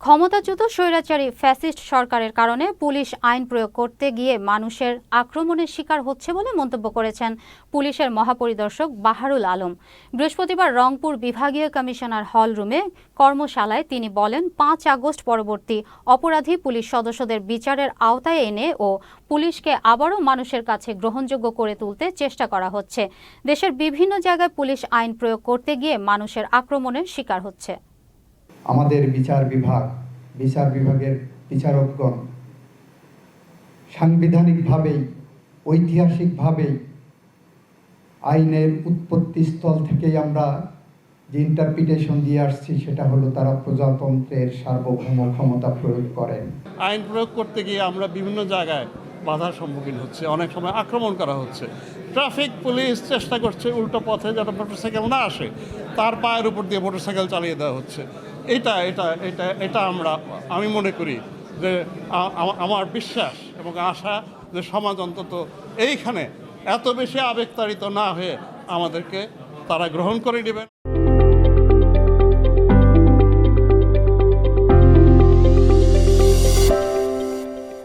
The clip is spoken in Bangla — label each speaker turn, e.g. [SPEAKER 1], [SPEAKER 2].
[SPEAKER 1] ক্ষমতাচ্যুত স্বৈরাচারী ফ্যাসিস্ট সরকারের কারণে পুলিশ আইন প্রয়োগ করতে গিয়ে মানুষের আক্রমণের শিকার হচ্ছে বলে মন্তব্য করেছেন পুলিশের মহাপরিদর্শক বাহারুল আলম। বৃহস্পতিবার রংপুর বিভাগীয় কমিশনার হল রুমে কর্মশালায় তিনি বলেন, ৫ আগস্ট পরবর্তী অপরাধী পুলিশ সদস্যদের বিচারের আওতায় এনে ও পুলিশকে আবারও মানুষের কাছে গ্রহণযোগ্য করে তুলতে চেষ্টা করা হচ্ছে। দেশের বিভিন্ন জায়গায় পুলিশ আইন প্রয়োগ করতে গিয়ে মানুষের আক্রমণের শিকার হচ্ছে।
[SPEAKER 2] আমাদের বিচার বিভাগের বিচারকগণ সাংবিধানিকভাবেই ঐতিহাসিকভাবেই আইনের উৎপত্তি স্থল থেকেই আমরা যে ইন্টারপ্রিটেশন দিয়ে আসছি সেটা হলো তারা প্রজাতন্ত্রের সার্বভৌম ক্ষমতা প্রয়োগ করেন।
[SPEAKER 3] আইন প্রয়োগ করতে গিয়ে আমরা বিভিন্ন জায়গায় বাধার সম্মুখীন হচ্ছে, অনেক সময় আক্রমণ করা হচ্ছে। ট্রাফিক পুলিশ চেষ্টা করছে উল্টো পথে যাতে মোটরসাইকেল না আসে, তার পায়ের উপর দিয়ে মোটরসাইকেল চালিয়ে দেওয়া হচ্ছে। এটা আমি মনে করি যে আমার বিশ্বাস এবং আশা যে সমাজ অন্তত এইখানে এত বেশি আবেগতাড়িত না হয়ে আমাদেরকে তারা গ্রহণ করে নেবেন।